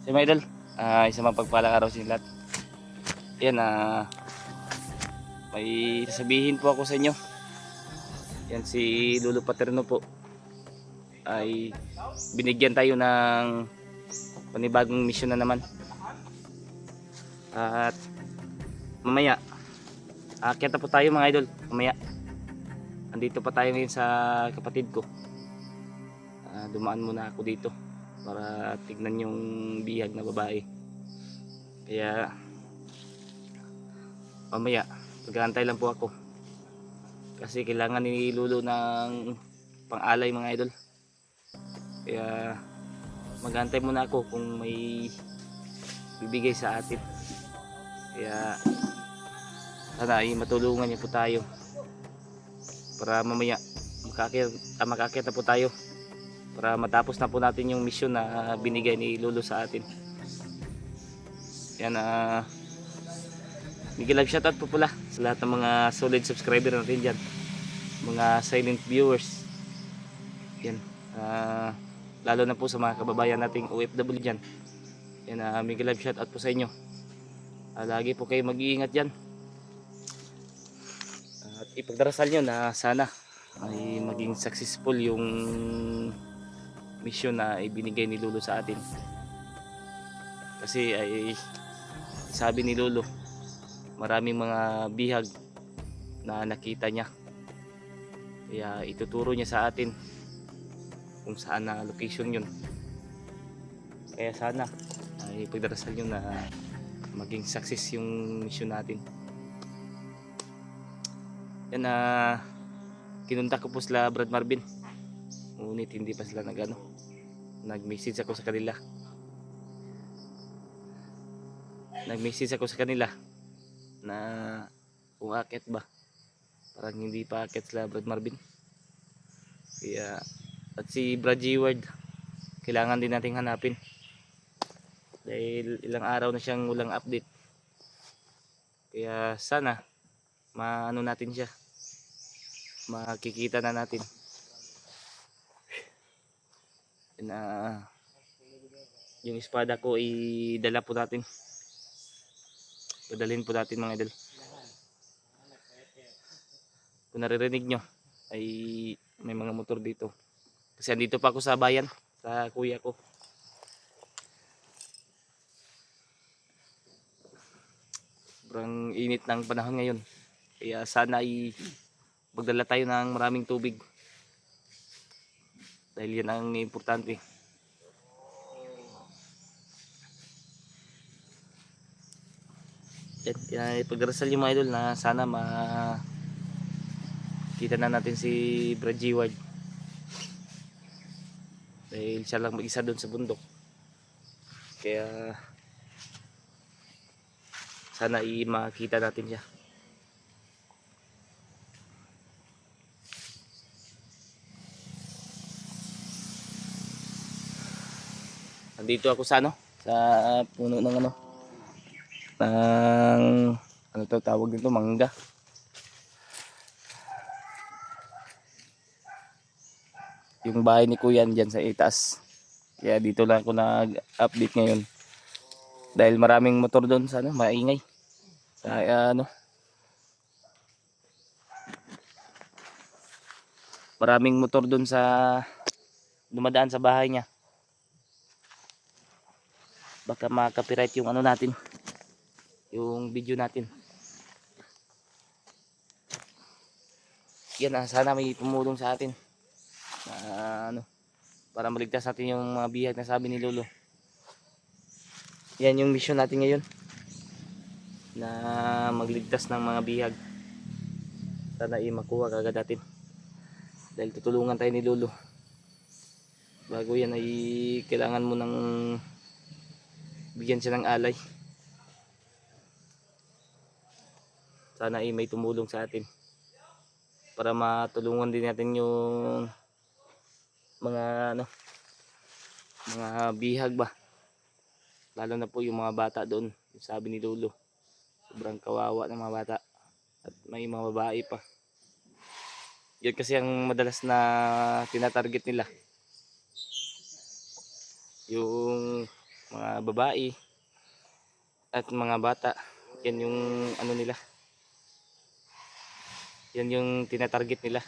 So mga idol, isang mapagpalang araw sa inyo lahat. Yan, may sasabihin po ako sa inyo. Yan, si Lolo Paterno po ay binigyan tayo ng panibagong misyon na naman. At mamaya, aakyat na po tayo mga idol. Mamaya, andito pa tayo ngayon sa kapatid ko. Dumaan muna ako dito para tignan yung bihag na babae. Kaya mamaya mag-aantay lang po ako kasi kailangan ni Lolo ng pang-alay mga idol. Kaya mag-aantay muna ako kung may bibigay sa atin. Kaya sana ay matulungan niyo po tayo para mamaya makaakyat na po tayo para matapos na po natin yung mission na binigay ni Lolo sa atin. Yan, Miguel Live shoutout po pala sa lahat ng mga solid subscriber natin dyan, mga silent viewers. Yan, lalo na po sa mga kababayan nating OFW dyan. Yan, Miguel Live shoutout po sa inyo. Lagi po kayo mag-iingat dyan. At ipagdarasal nyo na sana ay maging successful yung mission na ibinigay ni Lolo sa atin. Kasi ay sabi ni Lolo, maraming mga bihag na nakita niya. Kaya ituturo niya sa atin kung saan na location yun. Kaya sana ay pagdarasal nyo na maging success yung mission natin. Yan, kinuntak ko po sila Brad Marvin. Ngunit hindi pa sila nag-message ako sa kanila. Nag-message ako sa kanila na kung aakyat ba. Parang hindi pa aakyat sila Brad Marvin. Kaya, at si Brad G-Ward, kailangan din nating hanapin. Dahil ilang araw na siyang walang update. Kaya sana, maano natin siya. Makikita na natin. Yung espada ko idala po natin. Padalhin po natin mga idol. Kung naririnig nyo ay may mga motor dito. Kasi andito pa ako sa bayan, sa kuya ko. Sobrang init ng panahon ngayon. Kaya sana ay magdala tayo ng maraming tubig. Dahil yan ang importante. Yan, ipagdarasal yung mga idol na sana kita na natin si Brad G-Ward. Dahil siya lang mag-isa doon sa bundok. Kaya sana makita natin siya. Nandito ako sa sa puno ng ng ano to tawag nito, mangga. Yung bahay ni Kuya dyan sa itaas. Kaya dito lang ako nag-update ngayon. Dahil maraming motor doon sa maingay. Kaya maraming motor doon sa dumadaan sa bahay niya. Baka ma-copyright yung natin, yung video natin. Yan, sana may tumulong sa atin para maligtas natin yung mga bihag na sabi ni Lolo. Yan yung mission natin ngayon, na magligtas ng mga bihag. Sana makuha kagad natin dahil tutulungan tayo ni Lolo. Bago yan ay kailangan mo ng bigyan siya ng alay. Sana may tumulong sa atin para matulungan din natin yung mga mga bihag ba, lalo na po yung mga bata doon. Sabi ni Lolo, sobrang kawawa ng mga bata at may mga babae pa. Yun kasi ang madalas na tinatarget nila, yung mga babae at mga bata. Yan yung ano nila. Yan yung tinatarget nila.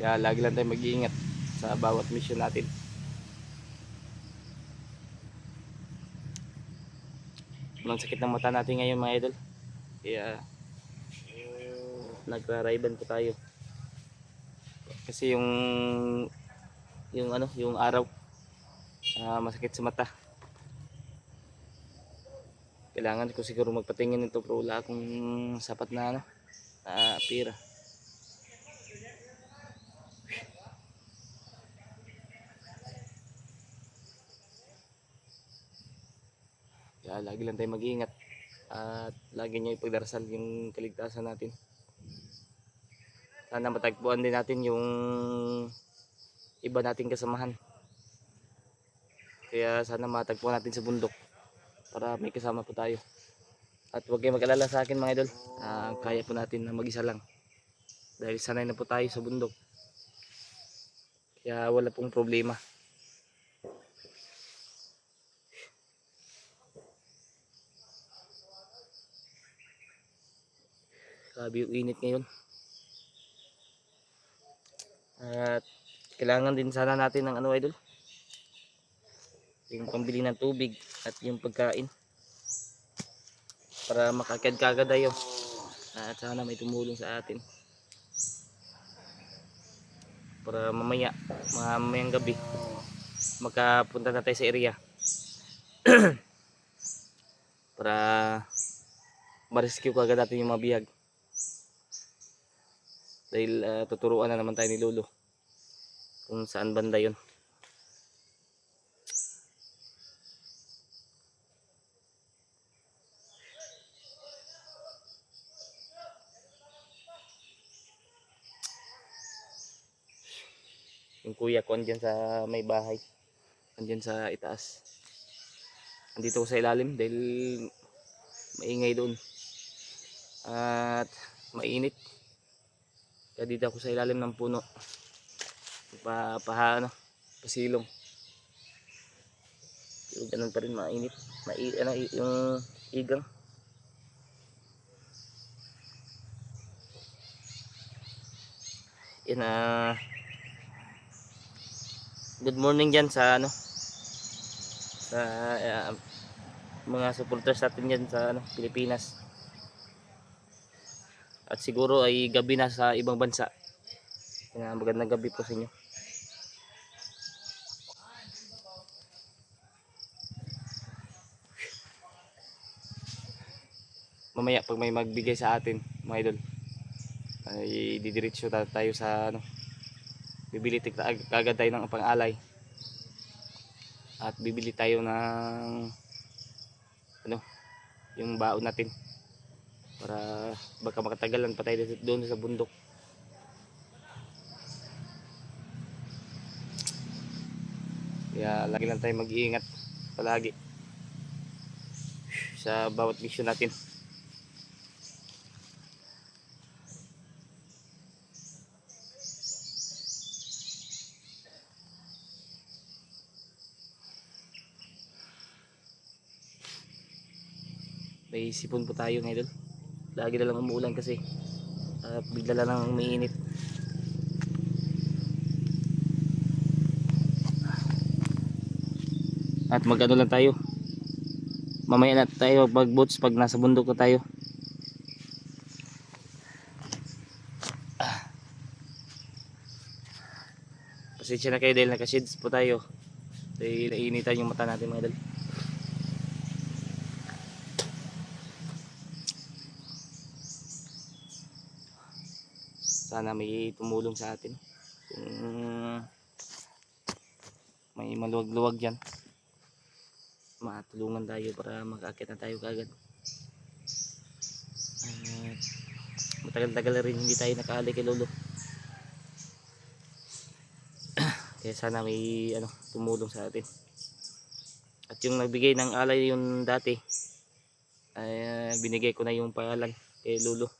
Kaya lagi lang tayo mag-iingat sa bawat mission natin. Ang sakit ng mata natin ngayon mga idol. Kaya nagra-riban po tayo. Kasi yung araw masakit sa mata. Kailangan ko siguro magpatingin nito pero wala akong sapat na pira. Kaya lagi lang tayo mag-iingat at lagi niyo ipagdarasal yung kaligtasan natin. Sana matagpuan din natin yung iba nating kasamahan. Kaya sana matagpuan natin sa bundok para may kasama po tayo. At huwag kayong mag-alala sa akin mga idol. Kaya po natin na mag-isa lang. Dahil sanay na po tayo sa bundok. Kaya wala pong problema. Grabe yung init ngayon. At kailangan din sana natin ng idol. Yung pambili ng tubig at yung pagkain. Para makakad kagad tayo. At sana may tumulong sa atin. Para mamayang gabi makapunta na tayo sa area. Para ma-rescue kagad natin yung mga bihag. Dahil tuturuan na naman tayo ni Lolo kung saan banda yun. Yung kuya ko andyan sa may bahay, andyan sa itaas. Andito ko sa ilalim dahil maingay doon at mainit. Kaya dito ako sa ilalim ng puno pasilong. Yung ganun pa rin mainit, yung igang. Yan good morning dyan sa sa mga supporters natin dyan sa Pilipinas. At siguro ay gabi na sa ibang bansa. Magandang gabi po sa inyo. Mamaya pag may magbigay sa atin mga idol, ay didiretso tayo sa bibili agad tayo ng pang-alay. At bibili tayo ng yung baon natin. Para baka makatagalan pa tayo doon sa bundok. Kaya lagi lang tayo mag-iingat palagi sa bawat mission natin. May sipon po tayo ngayon. Lagi na lang umuulan kasi at bigla lang umiinit. At mag-ano lang tayo, mamaya na tayo mag boots pag nasa bundok na tayo. Pasensya na kayo dahil naka-shades po tayo dahil nainitan yung mata natin mga idol. Sana may tumulong sa atin kung may maluwag-luwag dyan, matulungan tayo para makaakit na tayo kagad. Matagal-tagal rin hindi tayo nakaali kay Lolo. Kaya sana may tumulong sa atin. At yung nagbigay ng alay yung dati, ay binigay ko na yung pangalan kay Lolo.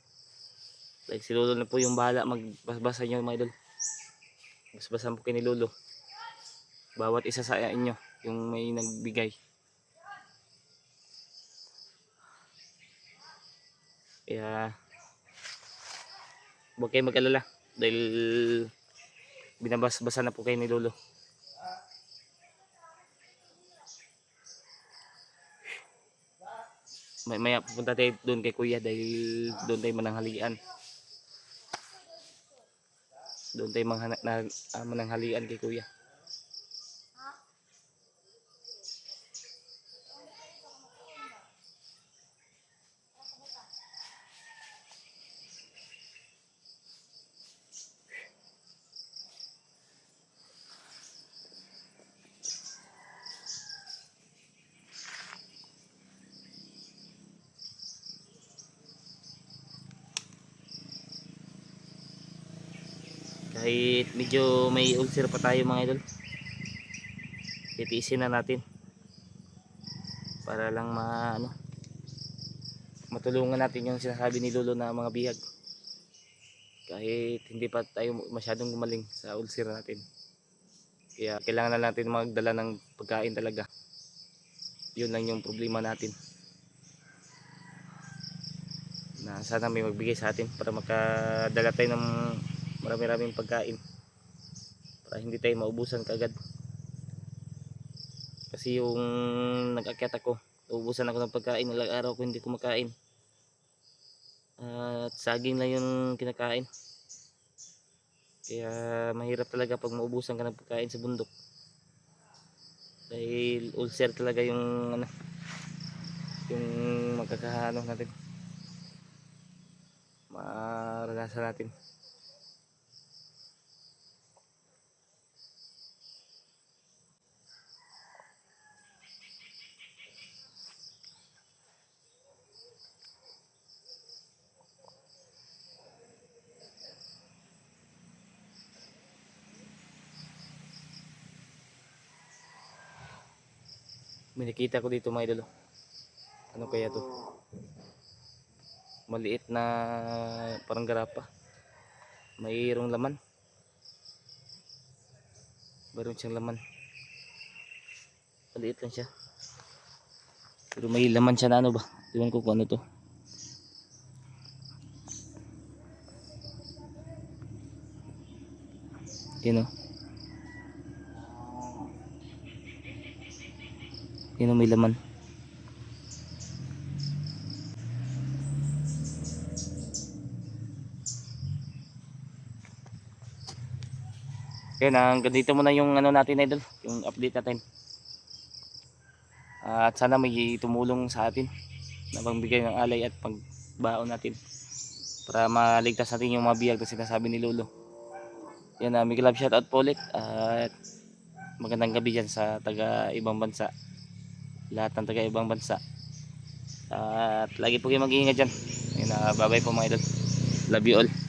Dahil si Lolo na po yung bahala magbasbasa nyo mga idol. Basbasan po kay ni Lolo. Bawat isa sa inyo yung may nagbigay. Kaya huwag kayo mag-alala dahil binabasbasa na po kayo ni Lolo. Maya pupunta tayo doon kay Kuya dahil doon tayo mananghalian. Doon tayo mananghalian kay Kuya. Kahit medyo may ulcer pa tayo mga idol, titiisin na natin para lang matulungan natin yung sinasabi ni Lolo na mga bihag. Kahit hindi pa tayo masyadong gumaling sa ulcer natin, kaya kailangan na natin magdala ng pagkain talaga. Yun lang yung problema natin, na sana may magbigay sa atin para makadala tayo ng marami-raming pagkain para hindi tayo maubusan kagad. Kasi yung nag-akyat ako, naubusan ako ng pagkain, ilang araw ko hindi kumakain at saging lang yung kinakain. Kaya mahirap talaga pag maubusan ka ng pagkain sa bundok, dahil ulcer talaga yung yung magkakaano natin, maranasan natin. May nakita ko dito mga idol. Ano kaya to? Maliit na parang garapa. Mayroong laman. Mayroon siyang laman. Maliit lang siya. Pero may laman siya na ano ba? Tingnan ko kung ano to. Yun o. Yun o, may laman. Yan, hanggang dito muna yung ano natin idol, yung update natin. At sana may tumulong sa atin na pagbigay ng alay at pagbaon natin para maligtas natin yung mga biyag na sinasabi ni Lolo. Yan, Miguel Love, shoutout po ulit at magandang gabi dyan sa taga ibang bansa, lahat ng taga ibang bansa, at lagi po kayo mag-iingat dyan. Yan, bye bye po mga idol, love you all.